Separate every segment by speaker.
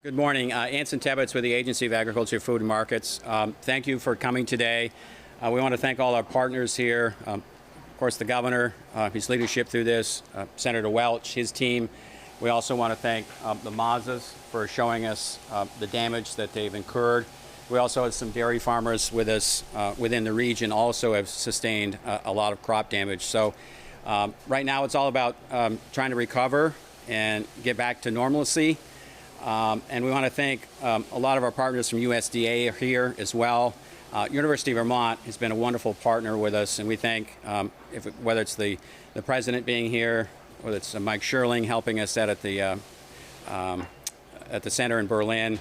Speaker 1: Good morning. Anson Tebbetts with the Agency of Agriculture, Food and Markets. Thank you for coming today. We want to thank all our partners here. Of course, the governor, his leadership through this, Senator Welch, his team. We also want to thank the Mazzas for showing us the damage that they've incurred. We also have some dairy farmers with us within the region also have sustained a lot of crop damage. So right now it's all about trying to recover and get back to normalcy. And we want to thank a lot of our partners from USDA are here as well. University of Vermont has been a wonderful partner with us, and we thank whether it's the president being here, whether it's Mike Sherling helping us out at the center in Berlin,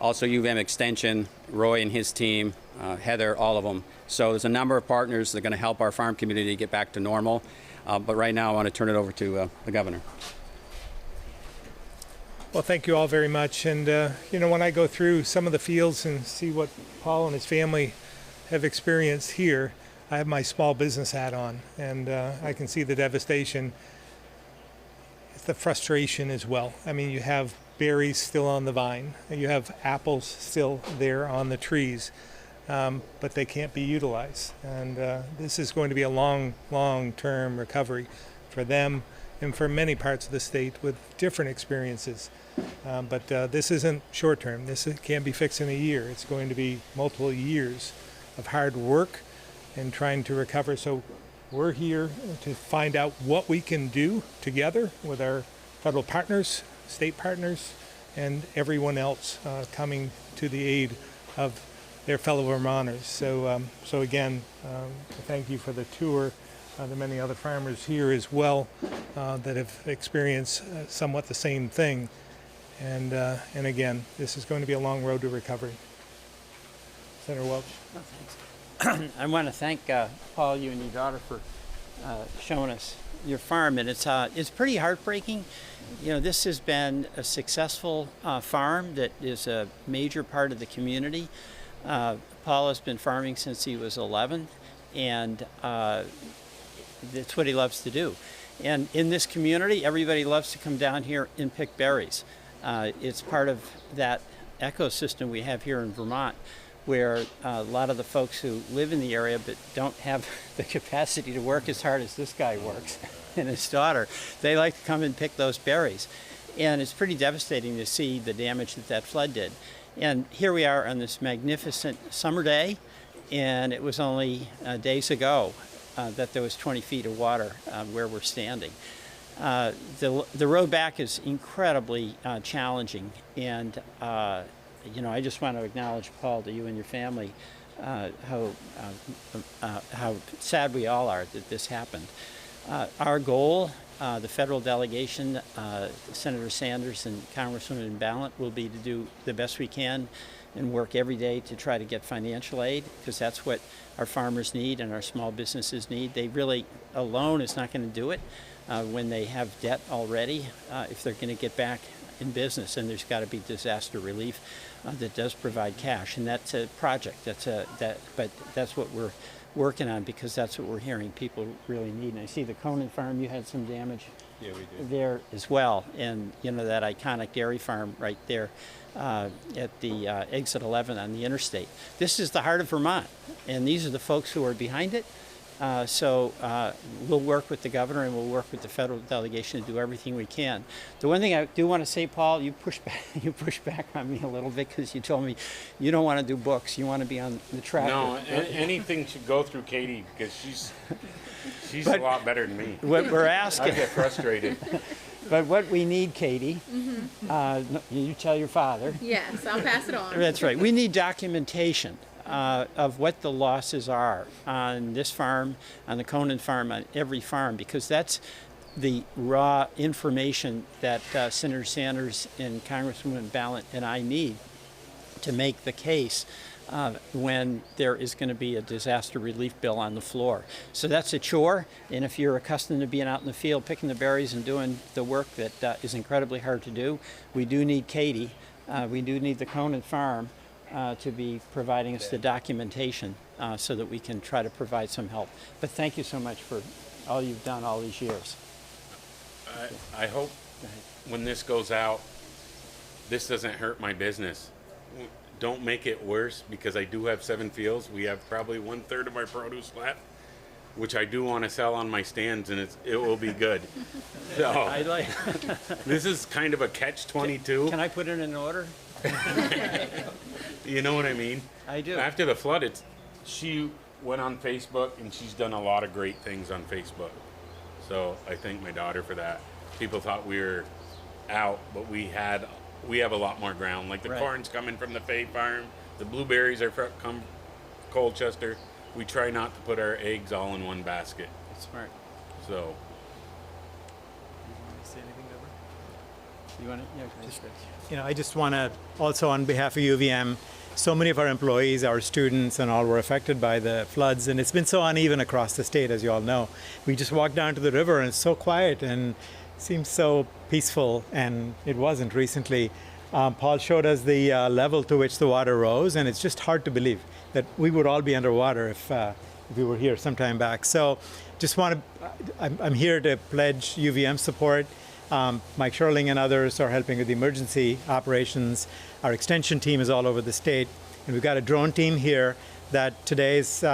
Speaker 1: also UVM Extension, Roy and his team, Heather, all of them. So there's a number of partners that are going to help our farm community get back to normal. But right now I want to turn it over to the governor.
Speaker 2: Well, thank you all very much. And, when I go through some of the fields and see what Paul and his family have experienced here, I have my small business hat on, and I can see the devastation, the frustration as well. I mean, you have berries still on the vine, you have apples still there on the trees, but they can't be utilized. And this is going to be a long-term recovery for them and for many parts of the state with different experiences. But this isn't short-term. This can't be fixed in a year. It's going to be multiple years of hard work and trying to recover. So we're here to find out what we can do together with our federal partners, state partners, and everyone else coming to the aid of their fellow Vermonters. So again, thank you for the tour. There are many other farmers here as well that have experienced somewhat the same thing. And again, this is going to be a long road to recovery. Senator Welch.
Speaker 3: Oh, thanks. I want to thank Paul, you and your daughter for showing us your farm, and it's pretty heartbreaking. You know, this has been a successful farm that is a major part of the community. Paul has been farming since he was 11, and that's what he loves to do. And in this community, everybody loves to come down here and pick berries. It's part of that ecosystem we have here in Vermont, where a lot of the folks who live in the area but don't have the capacity to work as hard as this guy works and his daughter, they like to come and pick those berries. And it's pretty devastating to see the damage that flood did. And here we are on this magnificent summer day, and it was only days ago that there was 20 feet of water where we're standing. The road back is incredibly challenging, and I just want to acknowledge, Paul, to you and your family, how sad we all are that this happened. Our goal, the federal delegation, Senator Sanders and Congresswoman Ballant, will be to do the best we can and work every day to try to get financial aid, because that's what our farmers need and our small businesses need. They really, alone is not going to do it when they have debt already, if they're going to get back in business. And there's got to be disaster relief that does provide cash, and that's a project. But that's what we're working on, because that's what we're hearing people really need. And I see the Conan farm, you had some damage.
Speaker 1: Yeah, we did.
Speaker 3: There as well, and that iconic dairy farm right there at the exit 11 on the interstate. This is the heart of Vermont, and these are the folks who are behind it. So we'll work with the governor and we'll work with the federal delegation to do everything we can. The one thing I do want to say, Paul, you push back on me a little bit, because you told me you don't want to do books. You want to be on the tractor.
Speaker 4: No, anything should go through Katie, because she's a lot better than me.
Speaker 3: What we're asking.
Speaker 4: I get frustrated.
Speaker 3: But what we need, Katie, you tell your father.
Speaker 5: Yes, I'll pass it on.
Speaker 3: That's right. We need documentation of what the losses are on this farm, on the Conan farm, on every farm, because that's the raw information that Senator Sanders and Congresswoman Ballant and I need to make the case when there is going to be a disaster relief bill on the floor. So that's a chore, and if you're accustomed to being out in the field picking the berries and doing the work that is incredibly hard to do, we do need Katie. We do need the Conan farm to be providing us the documentation so that we can try to provide some help. But thank you so much for all you've done all these years.
Speaker 4: I hope when this goes out this doesn't hurt my business. Don't make it worse, because I do have 7 fields. We have probably 1/3 of our produce left, which I do want to sell on my stands, and it will be good. So
Speaker 3: I like.
Speaker 4: this is kind of a catch-22.
Speaker 3: Can I put it in order?
Speaker 4: You know what I mean?
Speaker 3: I do.
Speaker 4: After the flood, she went on Facebook, and she's done a lot of great things on Facebook. So I thank my daughter for that. People thought we were out, but we have a lot more ground. Like the
Speaker 3: Right.
Speaker 4: corn's coming from the Fay farm, the blueberries are come Colchester. We try not to put our eggs all in one basket.
Speaker 3: Smart.
Speaker 4: So
Speaker 3: You want to? Yeah, just,
Speaker 5: I just want to also, on behalf of UVM, so many of our employees, our students, and all were affected by the floods, and it's been so uneven across the state, as you all know. We just walked down to the river, and it's so quiet and seems so peaceful, and it wasn't recently. Paul showed us the level to which the water rose, and it's just hard to believe that we would all be underwater if we were here some time back. So just I'm here to pledge UVM support. Mike Sherling and others are helping with the emergency operations. Our extension team is all over the state, and we've got a drone team here that today is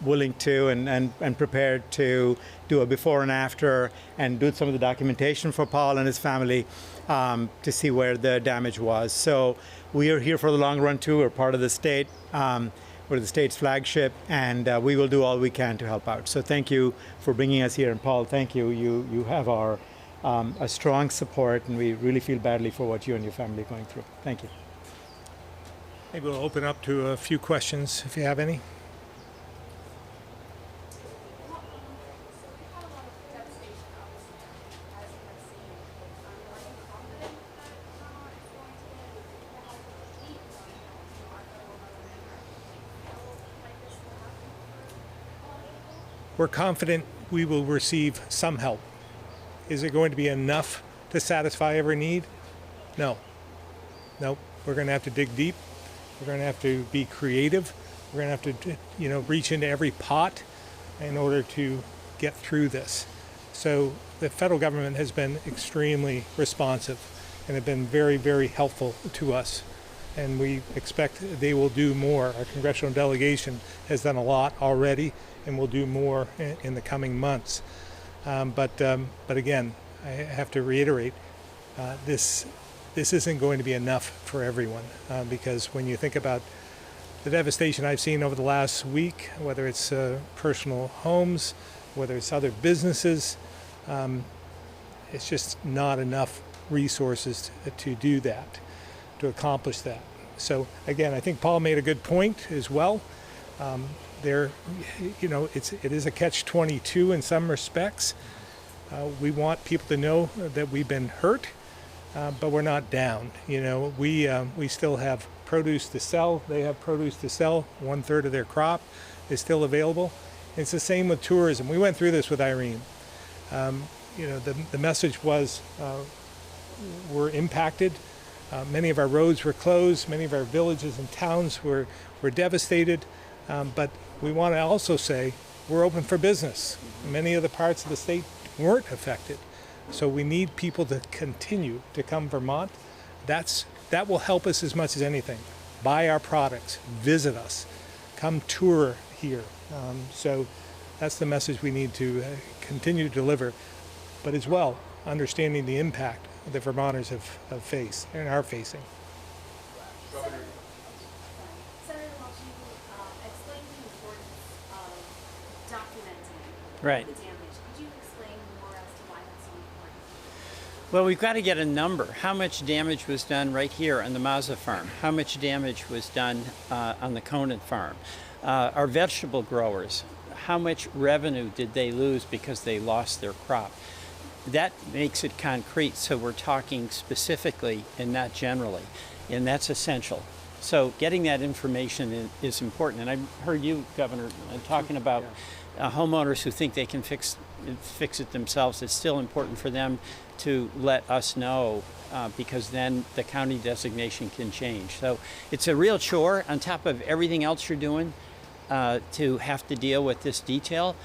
Speaker 5: willing to and prepared to do a before and after and do some of the documentation for Paul and his family to see where the damage was. So we are here for the long run too. We're part of the state. We're the state's flagship, and we will do all we can to help out. So thank you for bringing us here. And Paul, thank you. You have our a strong support, and we really feel badly for what you and your family are going through. Thank you.
Speaker 2: Maybe we'll open up to a few questions if you have any. We're confident we will receive some help. Is it going to be enough to satisfy every need? No. Nope. We're going to have to dig deep. We're going to have to be creative. We're going to have to, reach into every pot in order to get through this. So the federal government has been extremely responsive and have been very, very helpful to us. And we expect they will do more. Our congressional delegation has done a lot already and will do more in the coming months. But again, I have to reiterate, this isn't going to be enough for everyone because when you think about the devastation I've seen over the last week, whether it's personal homes, whether it's other businesses, it's just not enough resources to do that, to accomplish that. So again, I think Paul made a good point as well. It is a catch-22 in some respects. We want people to know that we've been hurt, but we're not down. We still have produce to sell. They have produce to sell. 1/3 of their crop is still available. It's the same with tourism. We went through this with Irene. The message was we're impacted. Many of our roads were closed. Many of our villages and towns were devastated. But we want to also say we're open for business. Many of the parts of the state weren't affected. So we need people to continue to come Vermont. That will help us as much as anything. Buy our products, visit us, come tour here. So that's the message we need to continue to deliver, but as well, understanding the impact that Vermonters have faced and are facing.
Speaker 6: Senator Welch, you explained the importance of documenting
Speaker 3: Right.
Speaker 6: the damage. Could you explain more as to why that's so important?
Speaker 3: Well, we've got to get a number. How much damage was done right here on the Mazza farm? How much damage was done on the Conant farm? Our vegetable growers, how much revenue did they lose because they lost their crop? That makes it concrete, so we're talking specifically and not generally, and that's essential. So getting that information is important. And I heard you, Governor, talking about homeowners who think they can fix it themselves. It's still important for them to let us know because then the county designation can change. So it's a real chore on top of everything else you're doing to have to deal with this detail.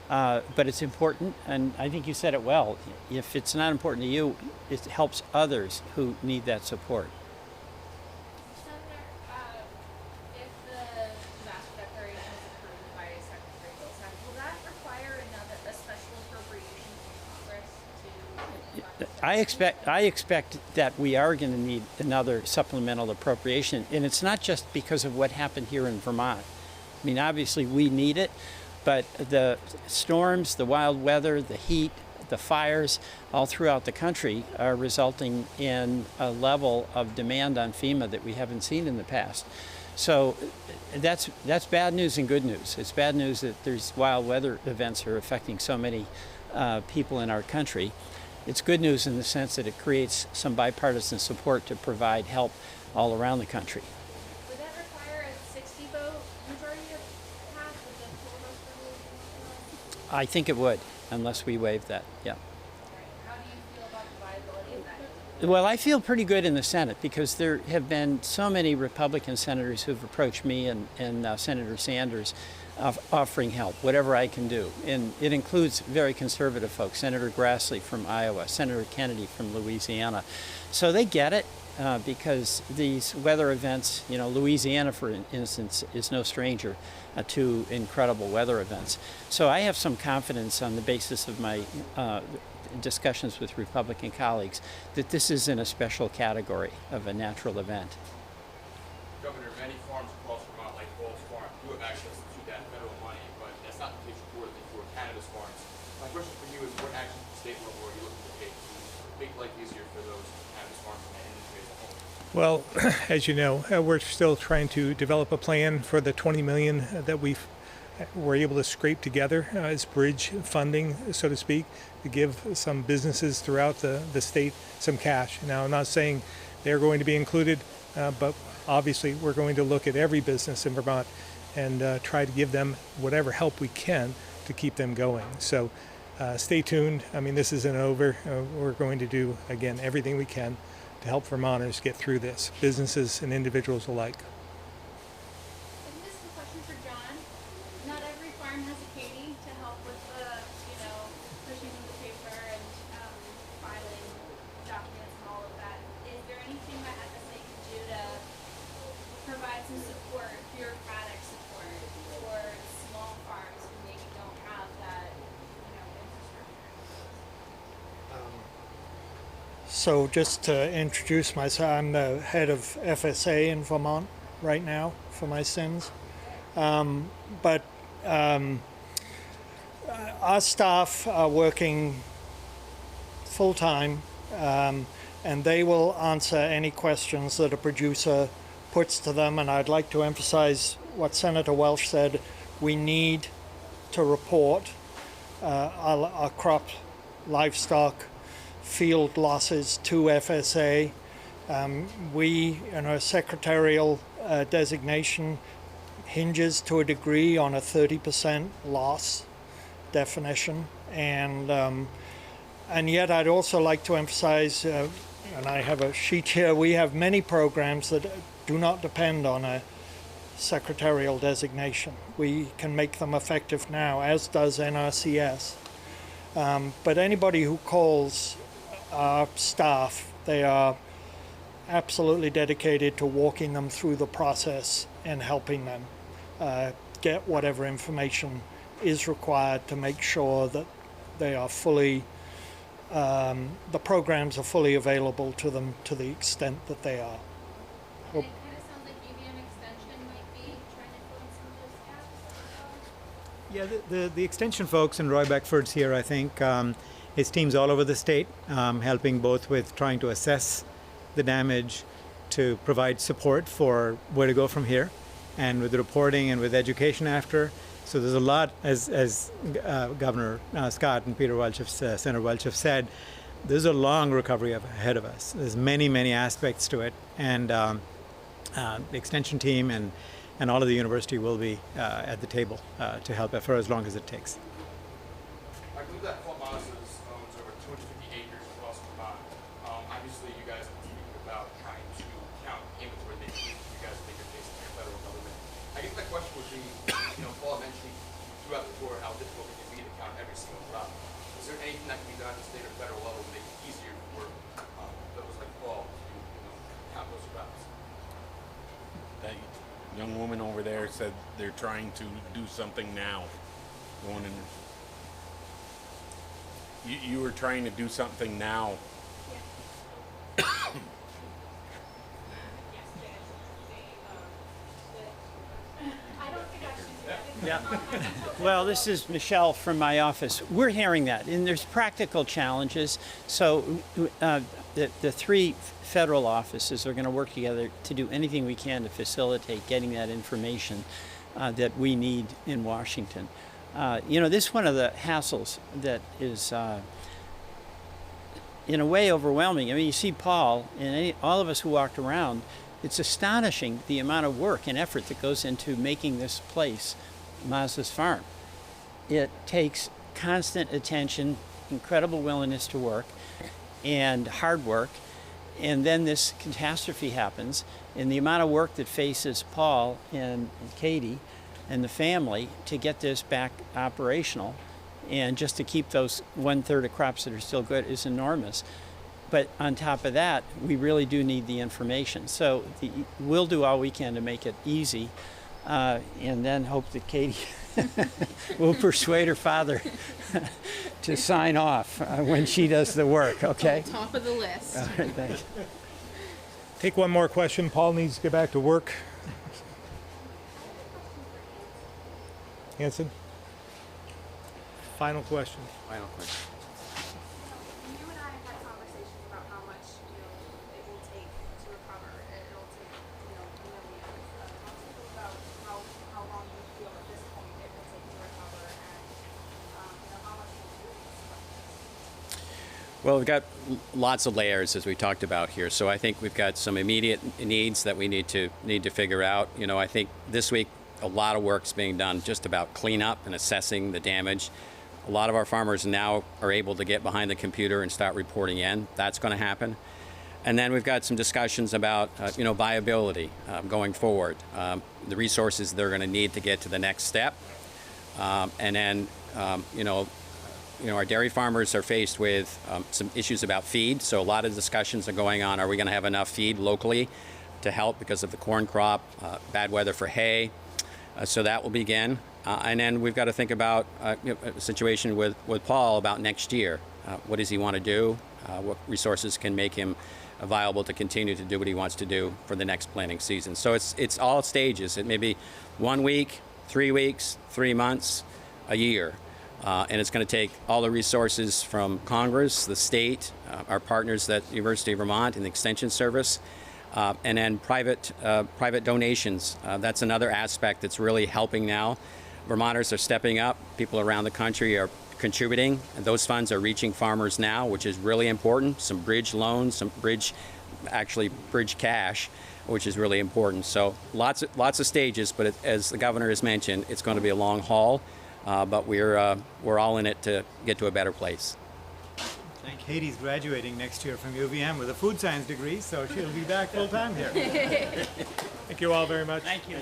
Speaker 3: But it's important, and I think you said it well. If it's not important to you, it helps others who need that support. I expect that we are going to need another supplemental appropriation, and it's not just because of what happened here in Vermont. I mean, obviously we need it, but the storms, the wild weather, the heat, the fires all throughout the country are resulting in a level of demand on FEMA that we haven't seen in the past. So that's bad news and good news. It's bad news that there's wild weather events are affecting so many people in our country. It's good news in the sense that it creates some bipartisan support to provide help all around the country.
Speaker 6: Would that require a 60-vote majority of pass? Would the full vote for
Speaker 3: I think it would, unless we waive that, yeah.
Speaker 6: How do you feel about the viability of that?
Speaker 3: Well, I feel pretty good in the Senate because there have been so many Republican senators who've approached me and Senator Sanders offering help, whatever I can do. And it includes very conservative folks, Senator Grassley from Iowa, Senator Kennedy from Louisiana. So they get it because these weather events, you know, Louisiana, for instance, is no stranger to incredible weather events. So I have some confidence on the basis of my discussions with Republican colleagues that this is in a special category of a natural event.
Speaker 7: Governor, many farms across Vermont, like Welch Farm, do have access to that federal money, but that's not the case for Canada's farms. My question for you is, what action at the state level are you looking to take to make life easier for those Canada's farms and the industry as a whole?
Speaker 2: Well, as you know, we're still trying to develop a plan for the 20 million that we're able to scrape together as bridge funding, so to speak, to give some businesses throughout the state some cash. Now, I'm not saying they're going to be included, but obviously we're going to look at every business in Vermont and try to give them whatever help we can to keep them going. So stay tuned. I mean, this isn't over. We're going to do, again, everything we can to help Vermonters get through this, businesses and individuals alike.
Speaker 6: And this is a question for John. Not every farm has a Katie to help with the, pushing of the paper and filing documents and all of that. Is there anything that FSA can do to provide some support, bureaucratic support for small farms who maybe don't have that, infrastructure?
Speaker 8: So just to introduce myself, I'm the head of FSA in Vermont right now for my sins. But our staff are working full-time, and they will answer any questions that a producer puts to them. And I'd like to emphasize what Senator Welch said. We need to report our crop, livestock, field losses to FSA. We, in our secretarial designation, hinges to a degree on a 30% loss definition, and yet I'd also like to emphasize, and I have a sheet here, we have many programs that do not depend on a secretarial designation. We can make them effective now, as does NRCS. But anybody who calls our staff, they are absolutely dedicated to walking them through the process and helping them get whatever information is required to make sure that they are fully, the programs are fully available to them to the extent that they are.
Speaker 6: And it kind of sounds like UVM Extension might be trying to fill in some of those gaps.
Speaker 5: Yeah, the extension folks, and Roy Beckford's here, I think, his team's all over the state, helping both with trying to assess the damage, to provide support for where to go from here, and with the reporting and with education after. So there's a lot, as Governor Scott and Peter Welch have, Senator Welch have said, there's a long recovery ahead of us. There's many, many aspects to it, and the extension team and all of the university will be at the table to help for as long as it takes.
Speaker 7: I believe that Mazza owns over 250 acres across Vermont. Obviously, you guys are speaking about trying to count inventory that you guys think are facing your federal government. I guess my question would be, Paul mentioned throughout the tour how difficult it can be to count every single crop. Is there anything that can be done at the state or federal level to make it easier for those like Paul to count those crops?
Speaker 4: That young woman over there said they're trying to do something now. Going in. You were trying to do something now
Speaker 3: Yeah. Well, this is Michelle from my office. We're hearing that, and there's practical challenges. So the three federal offices are going to work together to do anything we can to facilitate getting that information that we need in Washington. This is one of the hassles that is in a way overwhelming. I mean, you see Paul and all of us who walked around, it's astonishing the amount of work and effort that goes into making this place Mazza's farm. It takes constant attention, incredible willingness to work, and hard work. And then this catastrophe happens, and the amount of work that faces Paul and Katie and the family to get this back operational and just to keep those 1/3 of crops that are still good is enormous. But on top of that, we really do need the information. So we'll do all we can to make it easy, and then hope that Katie will persuade her father to sign off when she does the work, okay?
Speaker 6: Top of the list.
Speaker 3: All right, thanks.
Speaker 2: Take one more question. Paul needs to get back to work. Anson? Final question.
Speaker 1: Final question.
Speaker 6: You and I have had conversations about how much, it will take to recover. It'll take, millions. Talk to me about how long you feel at this point it will take to recover and, how much will you expect?
Speaker 1: Well, we've got lots of layers as we talked about here. So I think we've got some immediate needs that we need to figure out. I think this week a lot of work's being done just about cleanup and assessing the damage. A lot of our farmers now are able to get behind the computer and start reporting in. That's going to happen. And then we've got some discussions about, viability going forward, the resources they're going to need to get to the next step. And then, our dairy farmers are faced with some issues about feed. So a lot of discussions are going on. Are we going to have enough feed locally to help because of the corn crop, bad weather for hay? So that will begin. And then we've got to think about a situation with Paul about next year. What does he want to do? What resources can make him viable to continue to do what he wants to do for the next planting season? So it's all stages. It may be 1 week, 3 weeks, 3 months, a year. And it's going to take all the resources from Congress, the state, our partners at the University of Vermont and the Extension Service, and then private donations. That's another aspect that's really helping now. Vermonters are stepping up. People around the country are contributing, and those funds are reaching farmers now, which is really important. Some bridge loans, some bridge cash, which is really important. So lots of stages, but as the governor has mentioned, it's going to be a long haul, but we're all in it to get to a better place.
Speaker 5: Katie's graduating next year from UVM with a food science degree, so she'll be back full time here.
Speaker 2: Thank you all very much.
Speaker 3: Thank you.